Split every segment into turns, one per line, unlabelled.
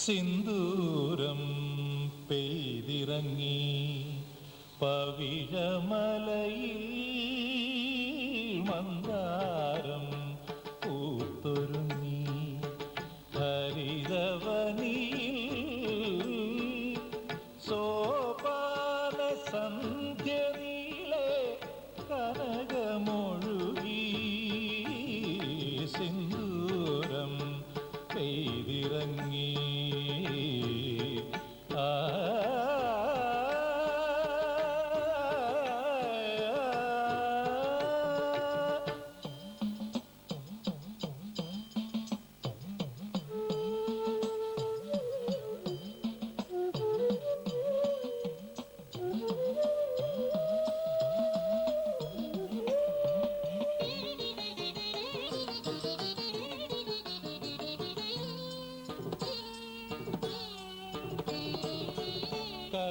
സിന്ദൂരം പെയ്തിറങ്ങി പവിഴമലയിൽ മന്ദാരം പൂത്തൊരുങ്ങി ഹരിതവനിയിൽ സോപാന സന്ധ്യ നീളെ കനകമൊഴുകി സിന്ദൂരം പെയ്തിറങ്ങി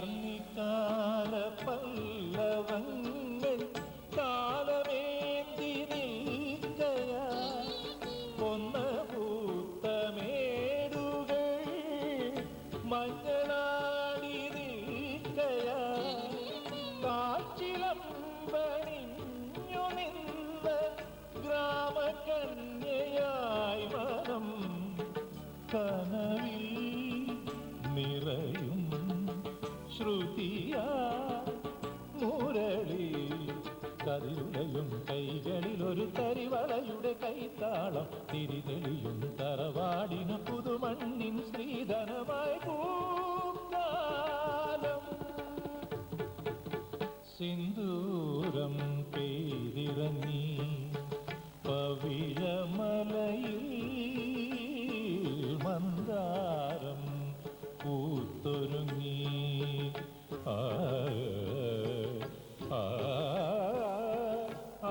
കർണികാല പല്ലവങ്ങൾ കാലമേന്തി നിൽക്കയാ കൊന്ന പൂത്തമേടുകൾ മഞ്ഞളാടി നിൽക്കയാ കാച്ചിലമ്പണിഞ്ഞു നിന്ന ഗ്രാമകന്യയായി മനം കനവിൽ നിറയും ശ്രുതിയാ മുരളി കതിരുലയും കൈകളിലൊരു തരിവളയുടെ കൈത്താളം തിരിതെളിയും തറവാടിന് പുതുമണ്ണിൻ ശ്രീധനമായി പൂക്കാലം സിന്ദൂരം പെയ്തിറങ്ങി പവിഴമലയിൽ മന്ദാരം പൂത്തൊരുങ്ങി ആ ആ ആ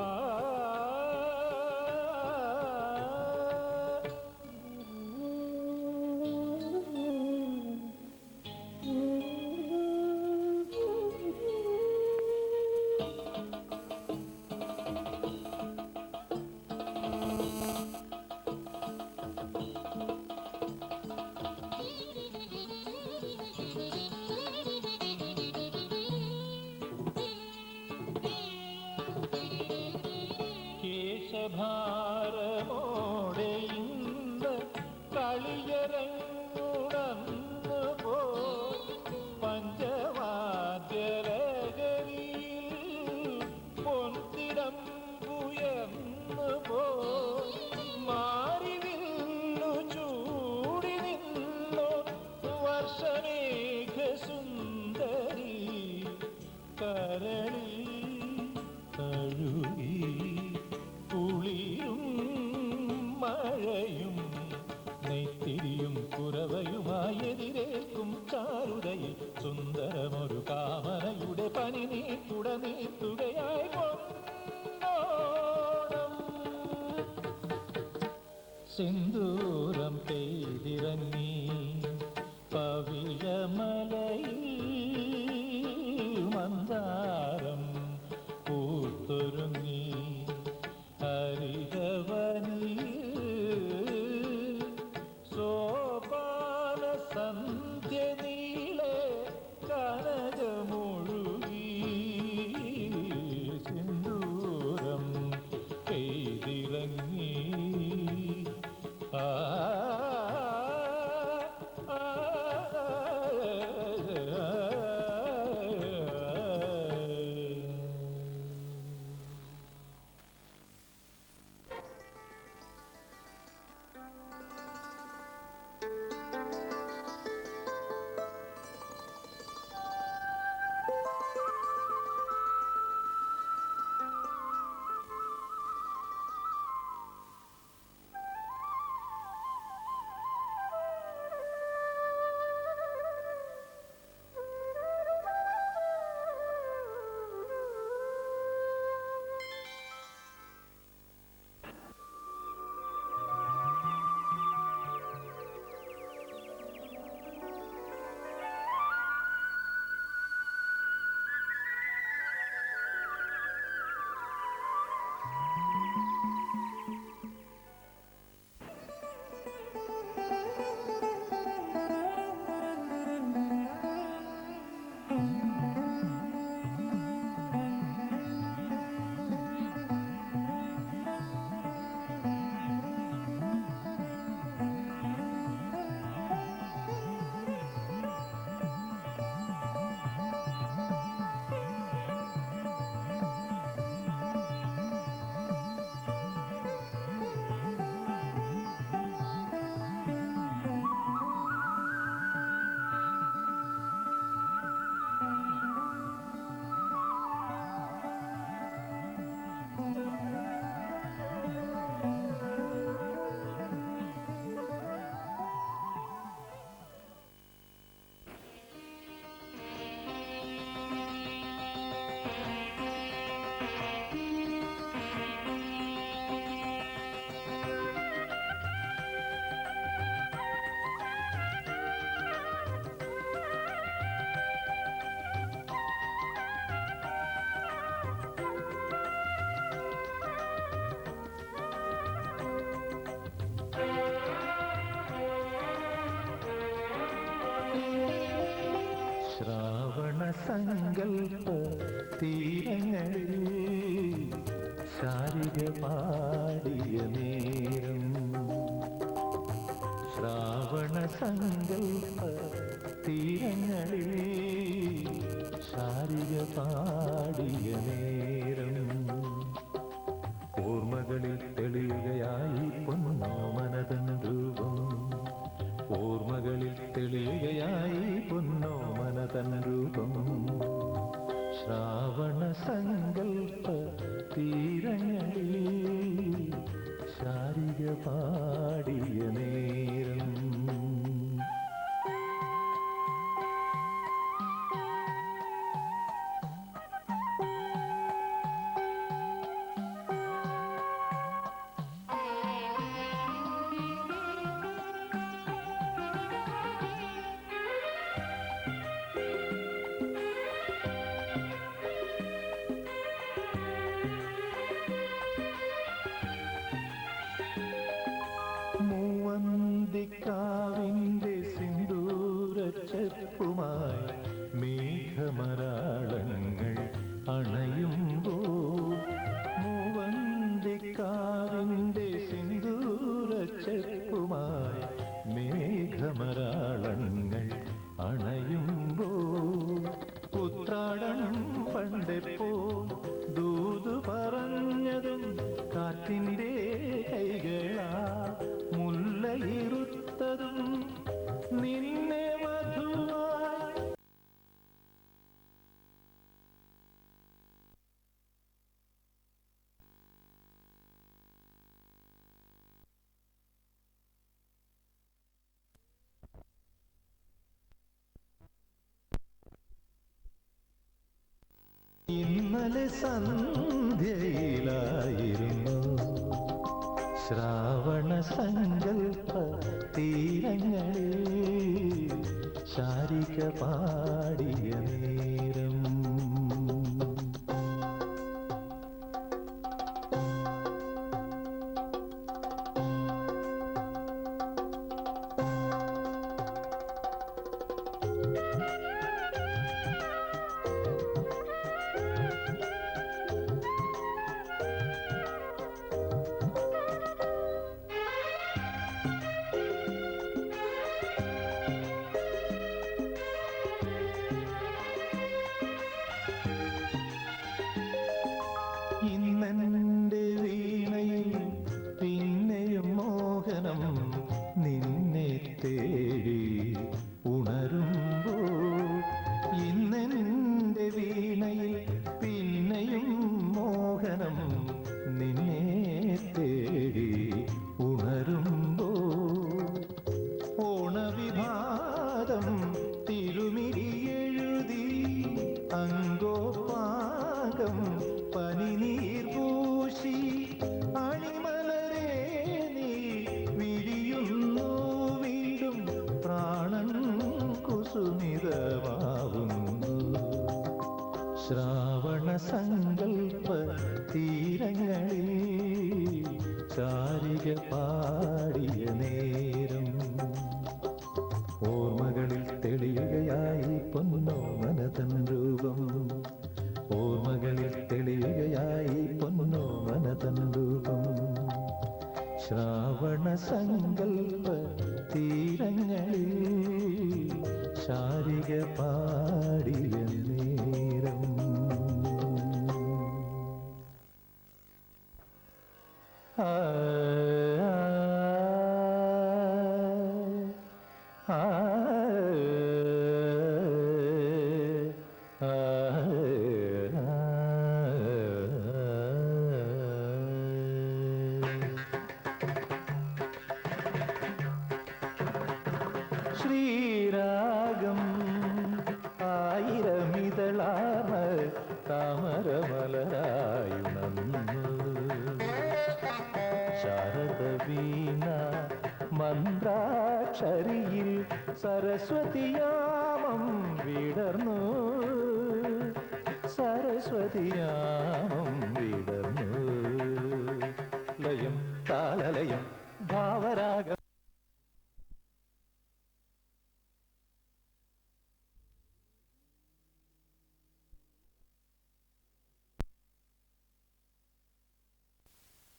കേശഭാരമോടെ ഇന്ന് കളിയരങ്ങുടന്നു പോ പഞ്ചവാദ്യലഹരിയിൽ പൊൻതിടമ്പുയർന്നു പോ മാറിവില്ലു ചൂടി നിന്നു വർഷമേഘസുന്ദരി കരളി കഴുകി കുളിരും മഴയും നെയ്ത്തിരിയും കുരവയുമായി എതിരേൽക്കും ചാരുതയിൽ സുന്ദരമൊരു കാമനയുടെ പനി നീക്കുട നീത്തുകയായി പൊന്നോണം സിന്ദൂരം പെയ്തിറങ്ങി പവിഴമലയിൽ മന്ദാരം പൂത്തൊരുങ്ങി ഹരിതവനിയിൽ സോപാന സന്ധ്യ നീളെ കനകമൊഴുകി സിന്ദൂരം പെയ്തിറങ്ങി ആ ആ
സങ്കൽപ്പ തീരങ്ങളിൽ ശാരിക പാടിയ നേരം ശ്രാവണ സങ്കൽപ്പ തീരങ്ങളിൽ ശാരിക പാടിയ നേരം ഓർമ്മകളിൽ തെളിയുകയായി പൊന്നോമനതൻ രൂപം ഓർമ്മകളിൽ തെളിയുകയായി പൊന്നോമനതൻ രൂപം ശ്രാവണ സങ്കൽപ്പ തീരങ്ങളിൽ ശാരിക പാടിയ നേരം മൂവന്തിക്കാവിൻ്റെ സിന്ദൂരച്ചെപ്പുമായി മേഘമരാളങ്ങൾ അണയുമ്പോൾ മൂവന്തിക്കാവിൻ്റെ സിന്ദൂരച്ചെപ്പുമായി മേഘമരാളങ്ങൾ അണയുമ്പോൾ ഉത്രാടം പണ്ടെപ്പോ ദൂതു പറഞ്ഞതും കാറ്റിൻ്റെ കൈകളാ മുല്ലയിരുത്തതും നിന്നെ വധുവായി ഇന്നലെ സന്ധ്യയിലായിരുന്നു ശ്രാവണ സങ്കൽപ്പ തീരങ്ങളിൽ ശാരിക പാടിയ നേരം ഇന്നെൻ്റെ വീണയിൽ പിന്നെയും മോഹനം നിന്നെ തേടി ഉണരുമ്പോൾ ഇന്നെൻ്റെ വീണയിൽ പിന്നെയും മോഹനം നിന്നെ തേടി ഉണരുമ്പോൾ ഓണവിഭാതം തിരുമിഴി എഴുതി അങ്കോപാകം പനിനീർ പൂശി അണിമലരേ നീ വിരിയുന്നു വീണ്ടും പ്രാണൻ കുസുമിതമാവുന്നു ശ്രാവണ സങ്കൽപ്പ തീരങ്ങളിൽ ശാരിക പാടിയ നേരം ഓർമ്മകളിൽ തെളിയുകയായി പൊന്നോമനതൻ രൂപം ഓർമ്മകളിൽ തെളിയുകയായി പൊന്നോമനതൻ രൂപം ശ്രാവണ സങ്കൽപ്പ തീരങ്ങളിൽ ശാരിക പാടിയ നേരം ശ്രീരാഗം ആയിരമിതളാർന്ന താമരമലരായുണർന്നു ശാരദവീണ മന്ത്രാക്ഷരിയിൽ സരസ്വതിയാമം വിടർന്നു സരസ്വതിയാമം വിടർന്നു ലയം താളലയം ഭാവരാഗം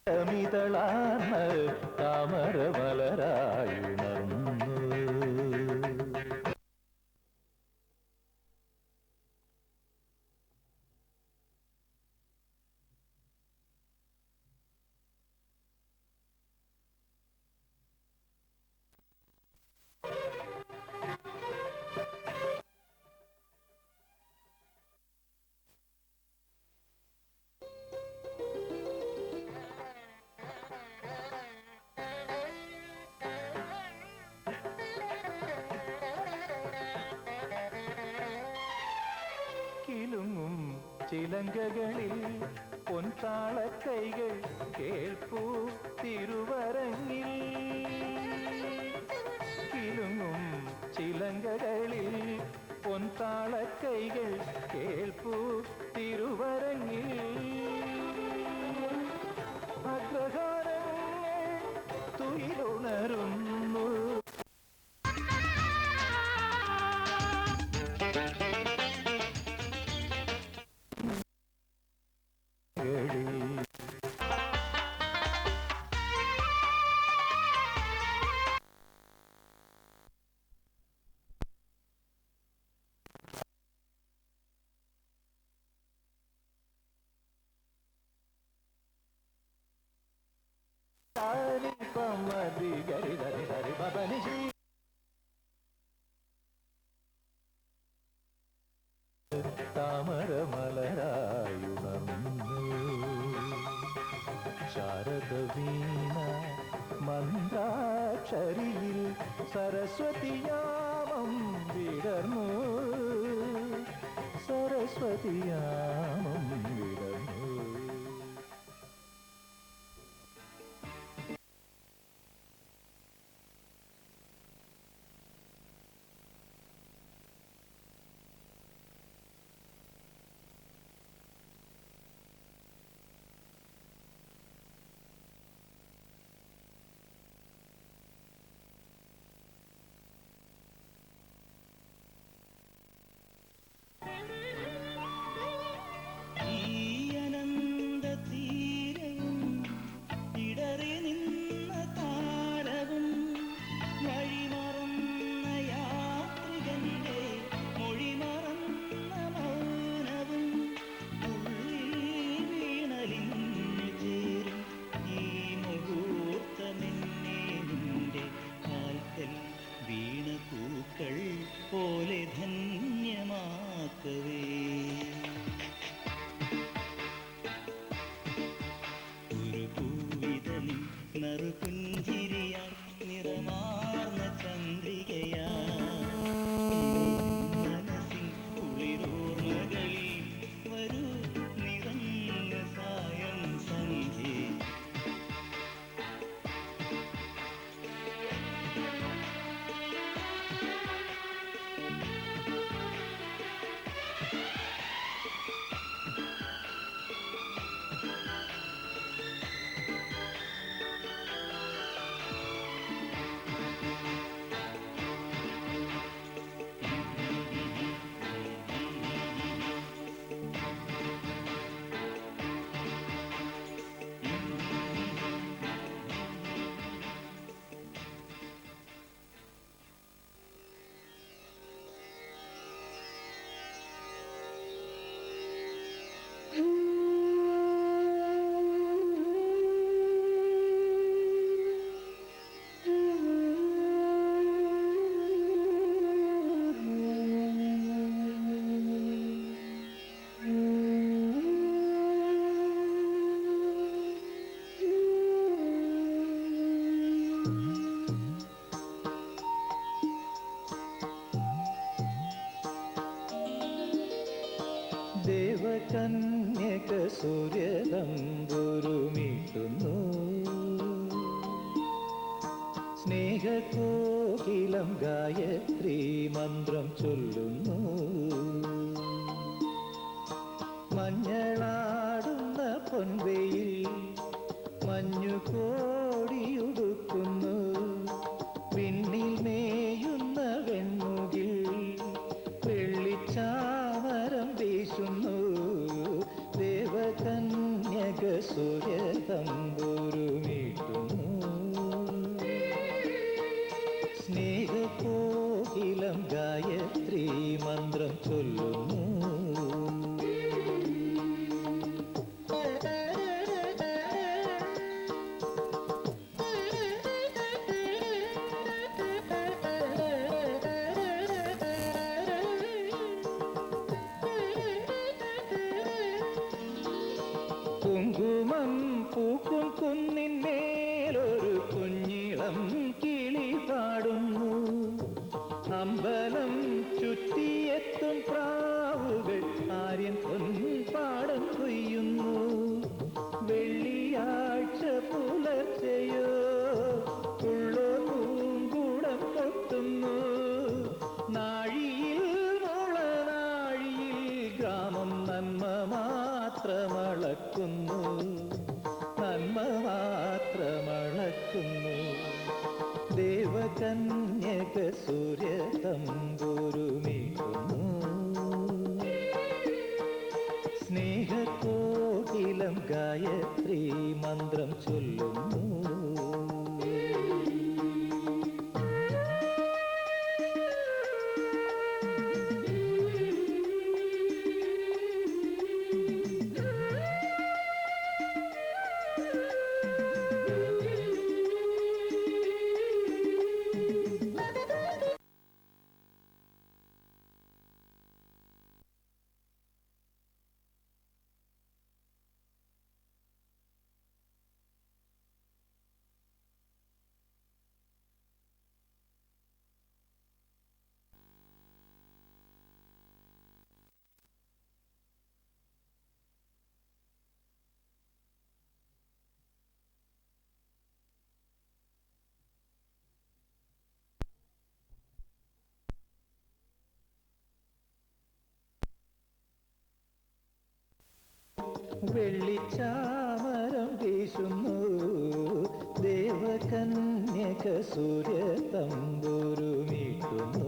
മിതളാർന്ന് താമരമലരായുണർന്നു. കിലുങ്ങും ചിലങ്കകളിൽ പൊൻതാളക്കൈകൾ കേൾപ്പൂ തിരുവരങ്ങിൽ. കിലുങ്ങും ചിലങ്കകളിൽ പൊൻതാളക്കൈകൾ കേൾപ്പൂ തിരുവരങ്ങിൽ. അഗ്രഹാരങ്ങൾ തുയിലുണരുന്നു. താമരമലരായുണർന്നു. ശാരദവീണ മന്ത്രാക്ഷരിയിൽ സരസ്വതിയാമം വിടർന്നു. സരസ്വതിയാമം വിടർന്നു.
പോലെ ധന്യമാക്കവേ ഒരു പൂവിതളിൽ നറുപുഞ്ചിരിയാൽ നിറമാർന്ന ചന്ദ്രികയാ മനസ്സിൻ കുളിരോർമകളിൽ വരൂ നിറഞ്ഞ സായം സന്ധ്യേ.
ദേവകന്യക സൂര്യതമ്പുരുമീട്ടുന്നു. സ്നേഹകോകിലം ഗായത്രി മന്ത്രം ചൊല്ലുന്നു. മഞ്ഞളാടുന്ന പൊൻവെയിൽ മഞ്ഞു കോടിയുടുക്കുന്നു. വിണ്ണിൽ മേയുന്ന വെൺമുകിൽ വെള്ളിച്ചാമരം വീശുന്നു. ദേവകന്യക സൂര്യത തമ്പുരുമീട്ടുന്നു. സ്നേഹകോകിലം ഗായത്രി മന്ത്രം ചൊല്ലുന്നു. കുങ്കുമം പൂക്കും കുന്നിന്മേലൊരു കുഞ്ഞിളം കിളി പാടുന്നു. അമ്പലം ചുറ്റിയെത്തും പ്രാവുകൾ ആര്യൻ പൊൻപാടം കൊയ്യുന്നു. വെള്ളിയാഴ്ച പുലർച്ചയോ ഉള്ളോ പൂങ്കൂടം കൊട്ടുന്നു. നാഴിയിൽ മുളനാഴിയിൽ ഗ്രാമം നന്മ മാത്രമളക്കുന്നു. നന്മ മാത്രമളക്കുന്നു. ദേവകന്യക സൂര്യ തമ്പുരുമീട്ടുന്നു. സ്നേഹകോകിലം ഗായത്രി മന്ത്രം ചൊല്ലുന്നു. വെള്ളിച്ചാമരം വീശുന്നു. ദേവകന്യക സൂര്യ തമ്പുരുമീട്ടുന്നു.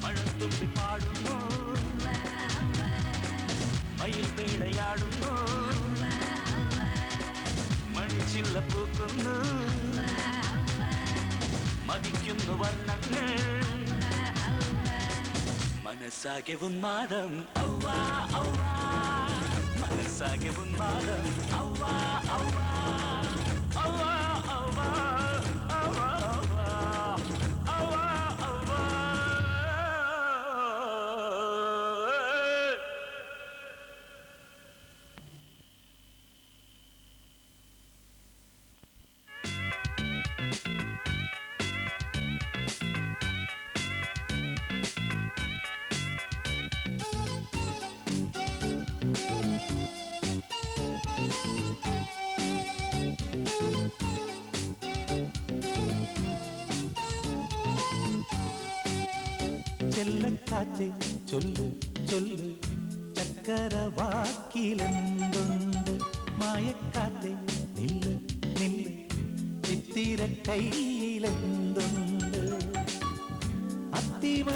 മഴത്തുമ്പി പാടുന്നു. മയിൽ പേടയാടുന്നു. മണിച്ചില്ല പൂക്കുന്നു. മതിക്കുന്നു വർണ്ണങ്ങൾ. മനസ്സാകെ ഉന്മാദം. ഔവാ ഔവാ. മനസ്സാകെ ഉന്മാദം. ഔവാ ഔവാ. ഔവാ ഔവാ. ഔവാ ഔവാ. ഔവാ ഔവാ.
ചെല്ലക്കാറ്റ് ചൊല്ലു ചൊല്ലു ചക്കരവാക്കിലെന്തുണ്ട്. മായക്കാറ്റ് നില്ല് നില്ല് ചിത്തിര കയ്യിലെന്തുണ്ട്. അത്തിമ